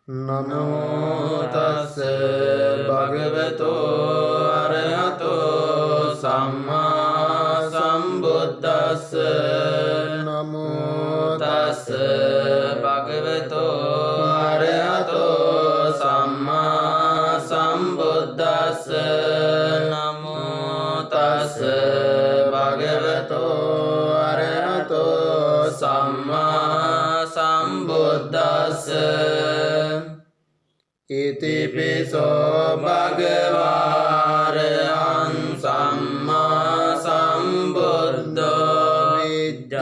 නමෝ තස්ස භගවතෝ අරහතෝ සම්මා සම්බුද්දස්ස නමෝ තස්ස භගවතෝ අරහතෝ සම්මා සම්බුද්දස්ස නමෝ තස්ස භගවතෝ අරහතෝ සම්මා සම්බුද්දස්ස ඉතිපිසෝ භගවාරහං සම්මා සම්බුද්ධෝ විජ්ජාචරණ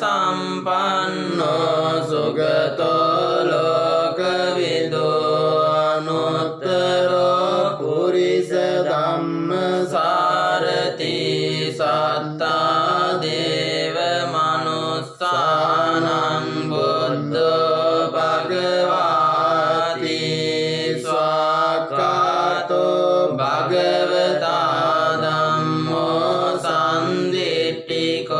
සම්පන්නෝ සුගතෝ ලෝකවිදෝ අනුත්තරෝ පුරිස ධම්මසාරති සත්තා දේව මනුස්සානං බුද්ධෝ භගවා භගවතා ධම්මෝ සන්දිට්ඨිකෝ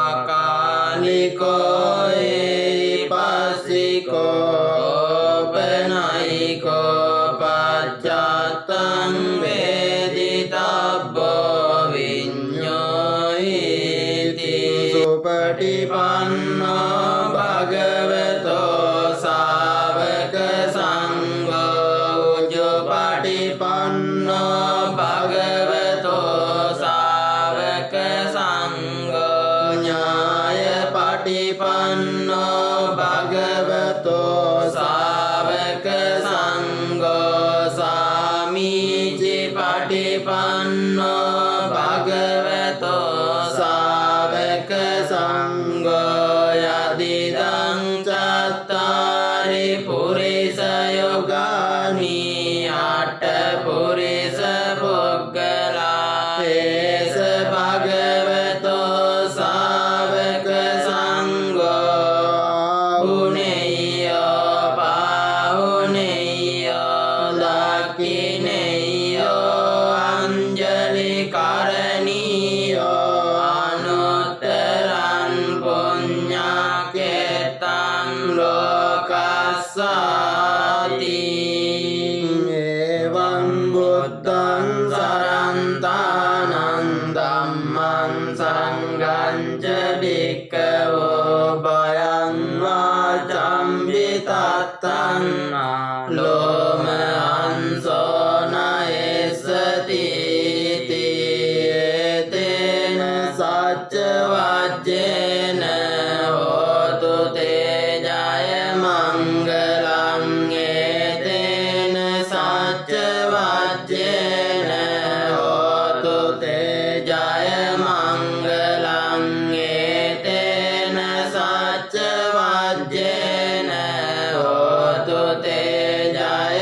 අකාලිකෝ ඒපස්සිකෝ ඕපනයිකෝ පච්චත්තං වේදිතබ්බෝ විඤ්ඤෝයිති සුපටිපන්නෝ භගවතෝ ශාවක සංඝෝ උජුපටිපන්නෝ භගවතෝ ශාවක සංඝෝ ඥායපටිපන්නෝ භගවතෝ ශාවක සංඝෝ සාමීචිපටිපන්නෝ භගවතෝ ශාවක සංඝෝ යදිදං චත්තාරි පුරිස යෝගානි පුරිස පුග්ගලා තේස භගවතෝ ශාවක සංඝෝ පුනේයෝ පාහුනේයෝ දක්ඛිනේයෝ අංජලි කරණීයෝ අනුත්තරං පුඤ්ඤකේතං ලෝකස්සාති බුද්ධං සරන්තානං ධම්මං සංඝං ච භික්ඛවෝ භයං වාචං විතත්තං ලෝමහංසෝ නයස්සති තේන සච්ච වජ්ජේන හෝතු තේ ජය මංගලං ඒතේන සච්ච වජ්ජේන හෝතු තේ ජය මංගලං ඒතේන සච්ච වජ්ජේන හෝතු තේ ජය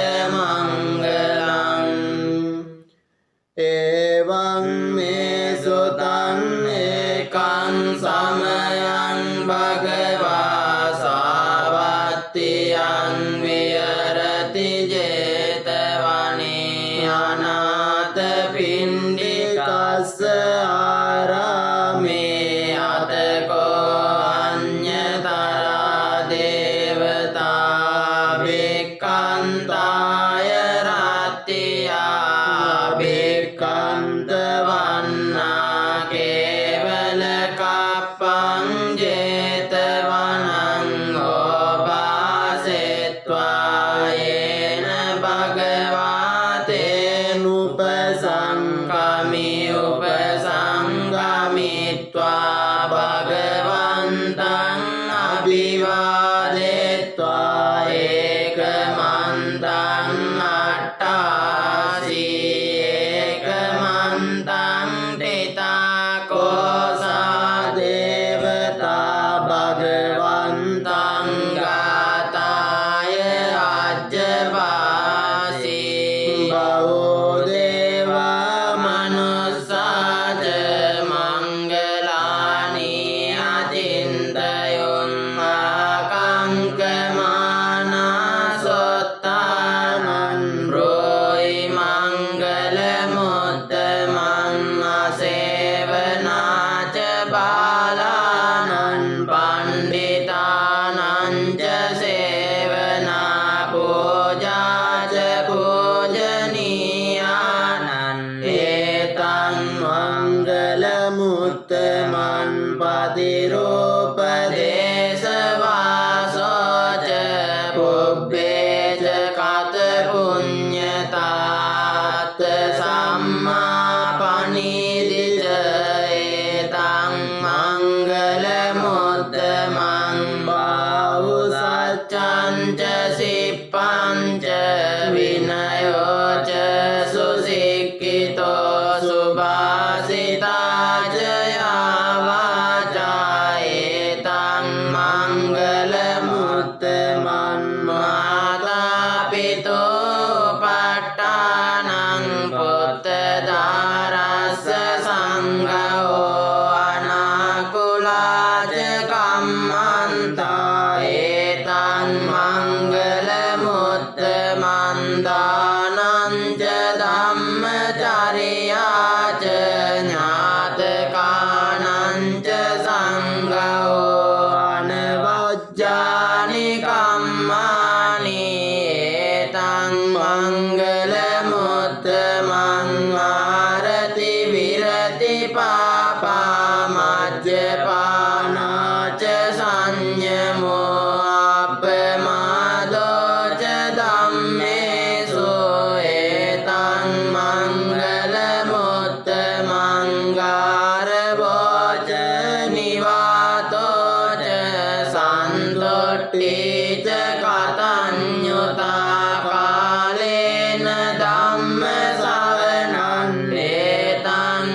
च सिप्पं च विनयो च सुशिक्षितो सुभाषिता च या वाचा एतं मङ्गलमुत्तमं माता पितुः पट्टानं पुत्रदारस्य सङ्गो अनाकुला च कम्मन्ता एतं मङ्गलमुत्तमं दानं च धम्मचर्या च ज्ञातकानं च सङ्गो अनवज्यानि कम्मानि एतं मङ्गलमुत्तमं आरति विरति पापा मद्यपाना च संयमो अपमादो च धम्मेषु एतं मङ्गलमुत्तमं गारवो च निवातो च सन्तुष्टि च कथञ्युता कालेन धम्मश्रवणं एतं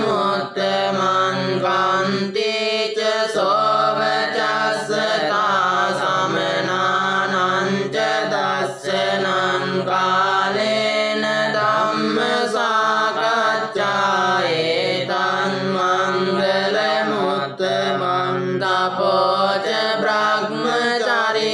मङ्गलमुत्तमं कान्ति च शोभचस्ता समनानं च दर्शनं कालेन धम्मसाकच्चा एतं मङ्गलमुत्तमं तपो च ब्रह्मचर्य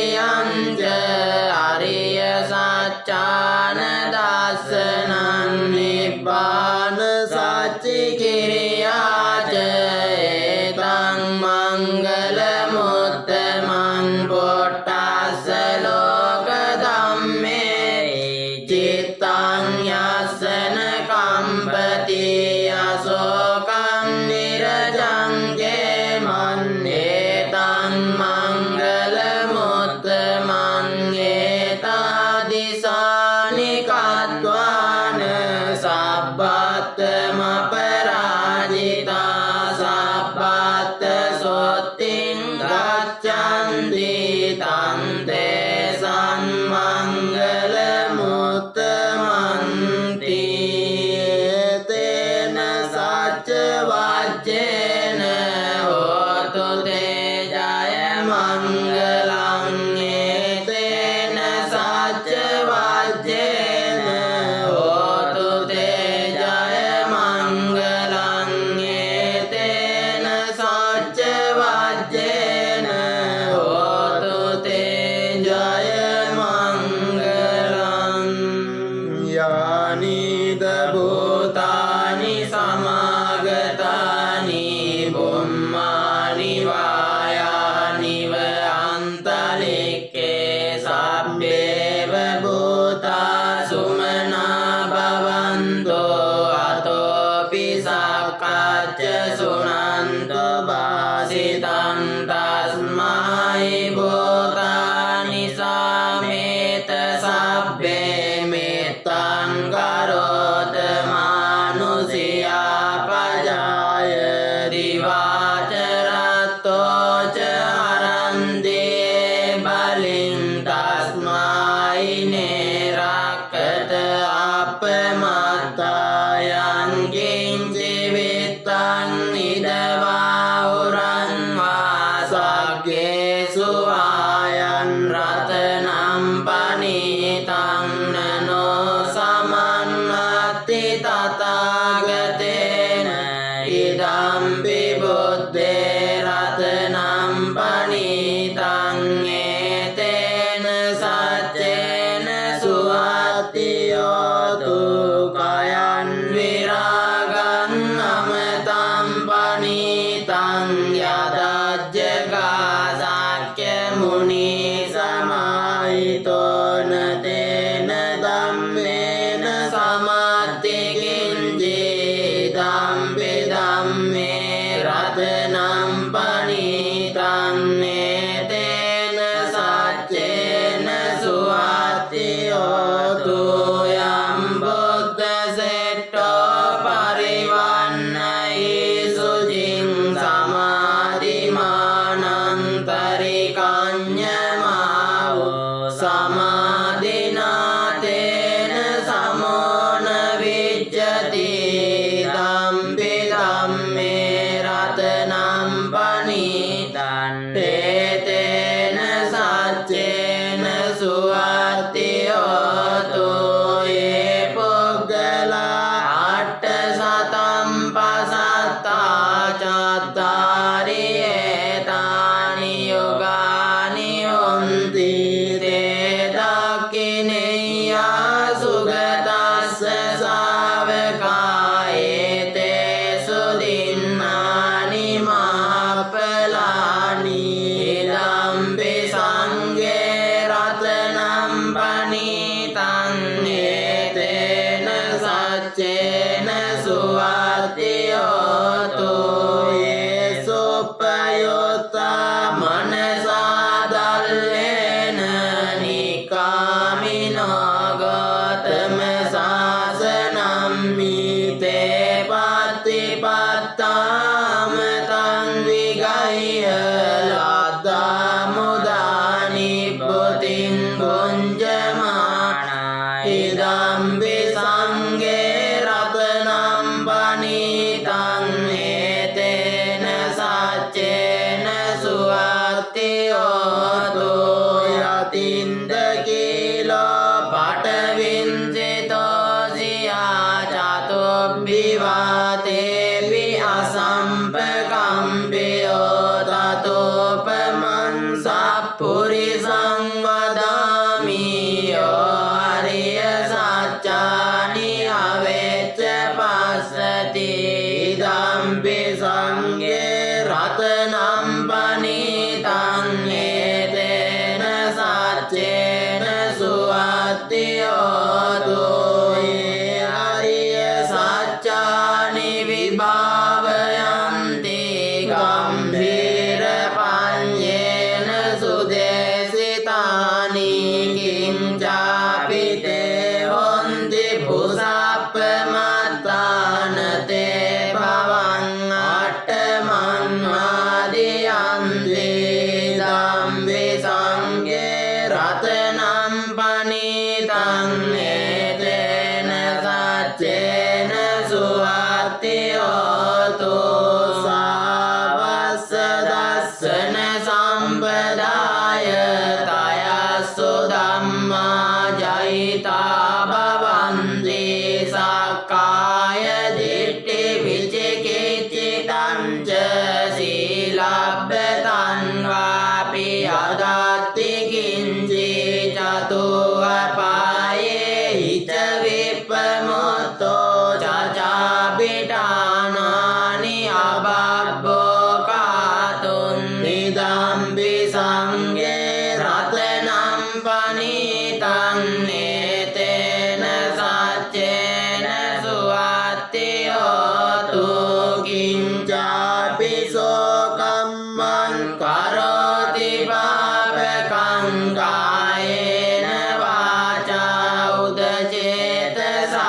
කායේන වාචා උදචේතසා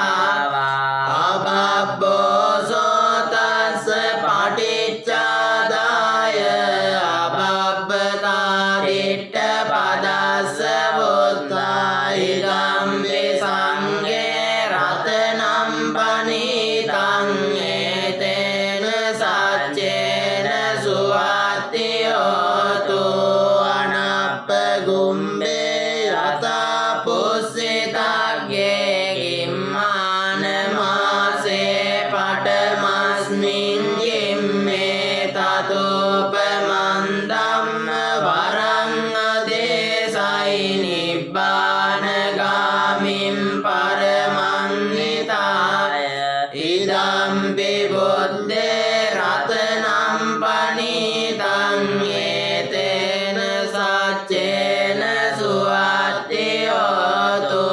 අබබ්බෝසෝ තස්ස පටිච්චාදාය අබබ්බතා දිට්ඨ පදස්ස වුත්තා ඉදම් විසංගේ රතනම් පනිතං ඒතේන සච්චේන සුවත්තියෝතු අනප්පගුම්බේ යතා පුස්සිතග්ගේ ගිම්මාන මාසේ පටමස්මින් ගිම්මේ තතුපමන් ධම්ම වරං අදේසයි නිබ්බාන ගාමින් පරමං නිතාය ඉදම්පි බුද්දේ රතනම් පනිතං ඒතේන සච්චේන සුවත්තියෝතු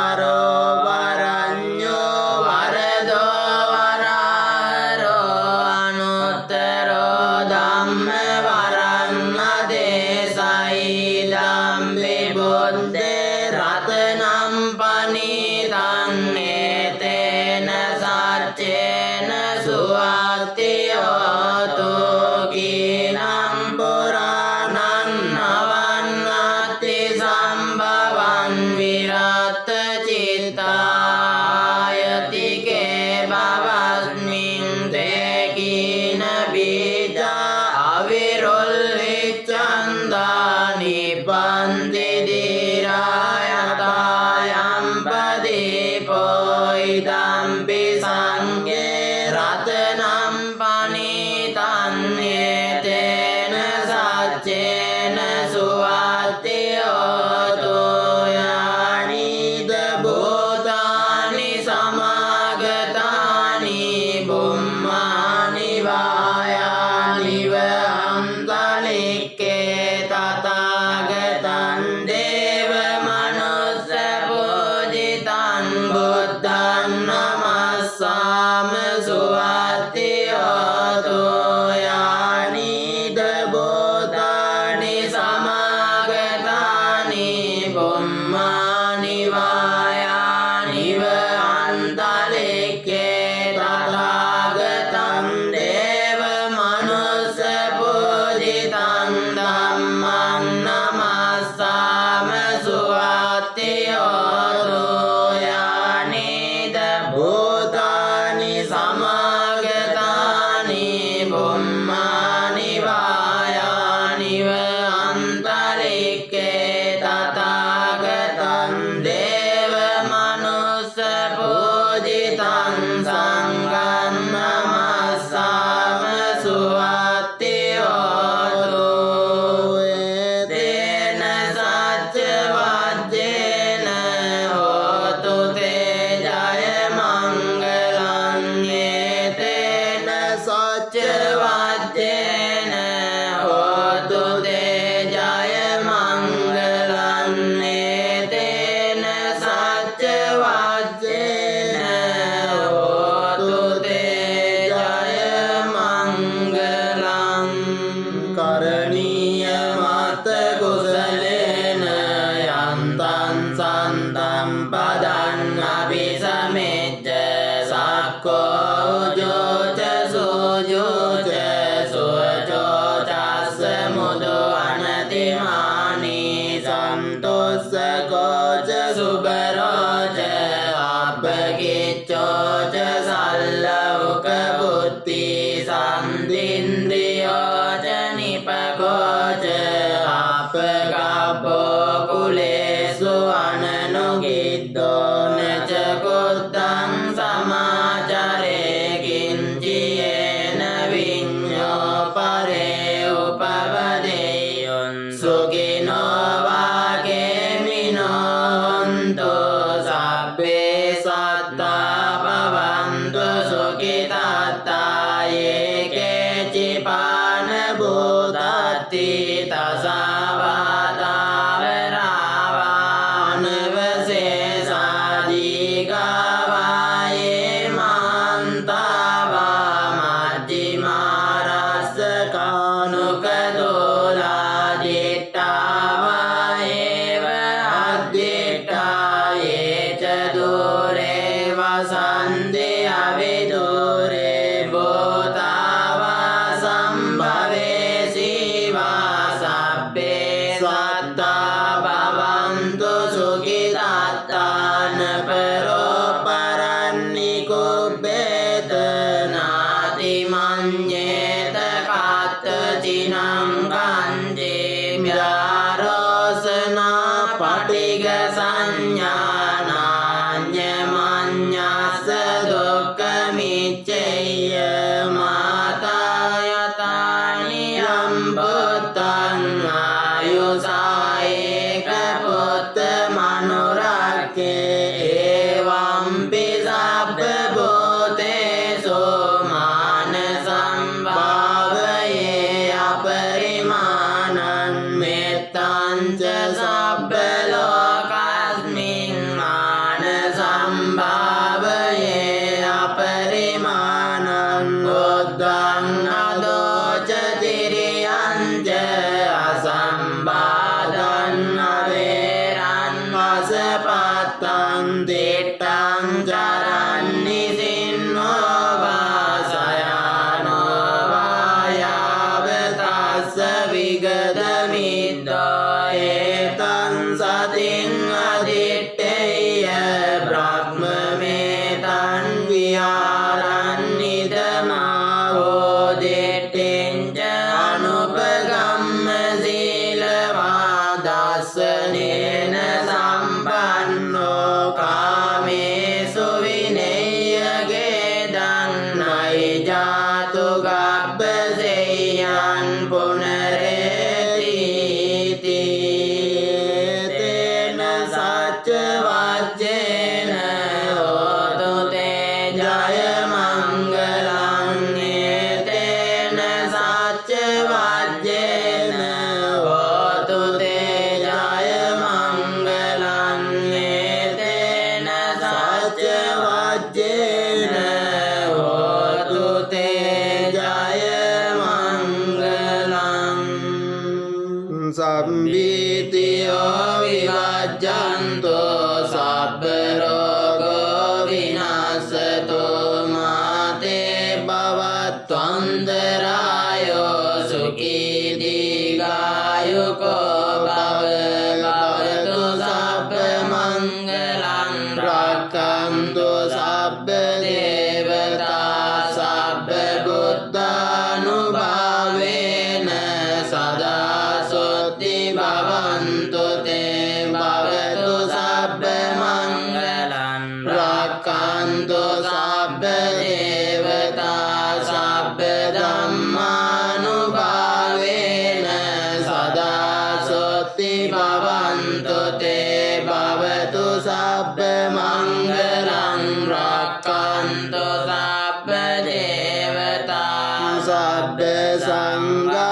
අරෝ වරඤ්ඤෝ වරදෝ වරාරෝ අනුත්තරෝ ධම්ම වරං අදේසයි ධම්මේ බුද්දේ රතනම් පනිතං ඒතේන සච්චේන සුවත්තියෝතු කීනම් පුරාණං නවන්නති සම්භවං විරත් චිත්තායතිකේ භවස්මින් තේ කීන බීජා අවිරොල් විච්ඡන්දා නිබ්බන්ති දීරායතායම් පදීපෝ ඉදම්පි සංඝේ රතනම් පනිතං ඒතේන සච්චේන සුවත්තියෝතු යානිද භූතානි සමාගතානි බුම්මානි වායානිව අන්තලික්කේ තථාගතං දේව මනුස්ස පූජිතං බුද්ධං නමස්සාම සුවත්තියෝතු යානිද භූතානි සමාගතානි බුම්මානි වායානිව අන්තලික්කේ තථාගතං දේව මනුස්ස පූජිතං ධම්මං නමස්සාම සුවත්තියෝතු යානිද භූතානි සමාගතානි බුම්මානි වායානිව අන්තරික්කේ තථාගතං දේව මනුස්ස පූජිතං සංඝං නමස්සාම සුවත්තියෝතු ඒතේන සච්ච වජ්ජේන හෝතු තේ ජය මංගලං ඒතේන සච්ච වජ්ජේන හෝතු තේ ජය මංගලං ඒතේන සච්ච වජ්ජේන හෝතු තේ ජය මංගලං කරණීය මත කුසලේන යන්තං සන්තං පදං අபிසමෙච්ච සක්කෝ උජෝච සෝජෝච සෝචෝ චස්ස මුදු අනතිමානි සන්තොස්සකෝච සුබරෝච අපගිච්ඡෝච සල්ලවක බුද්ධි සම්දින්ද්‍රියෝච නිපකෝච අපගබ්බෝ කුලේසු අනනුගිද්දෝ නච කුත්තං සමාචරේ කිංචියේන විඤ්ඤෝ පරේ උපවදේයොන් සුඛිනෝ වාකේමිනෝ හන්තු සබ්බේ සත්තා භවන්තු සුඛිතාත්තා ඒකේ චිපාන භූතත්ති තසාවාදාවරාවානවසේසාදීගාවායේ මාන්තාවා මජ්ජිමාරස්ස කානුකදෝලා දිට්ඨාවා sabbalokaस्मिन् मानसम्भावये अपरिमाणं बुद्धं अदोचतिरियं च असम्बाधं अवेरं वसपतं दिट्टं चरन्निसिन्नो वासयानो वायावतस्य विगतमिद्दो एतं सतिं अदिट्टेय ब्रह्ममेतं विहारन्निदमावोदिट्टिं च अनुपगम्य शीलवादस्सनेन सम्पन्नो कामेषु विनय्यगेदं नहि जातु गब्बसेयं पुनरेतीति तेन सच्चवाच्येन होतु ते जयमङ्गलं तेन सच्चवाच्येन होतु ते जयमङ्गलं तेन सच्चवाच्येन होतु ते जयमङ्गलम् सम्भीतियो विभज्जन्तो सब्बरोगो विनाशतो माते भवत्वन्तरायो सुखी दीर्घायुको भवतु सब्बमङ्गलं रक्षन्तु सब्बदेवता सब्बबुद्धानुभावेन सदा शुद्धि भवन्तु ते भवतु सब्बमङ्गलं रक्षन्तु सब्बदेवता सब्बधम्मानुभावेन सदा शुद्धि भवन्तु ते भवतु सब्बमङ्गलं रक्षन्तु सब्बदेवता सब्बसङ्गा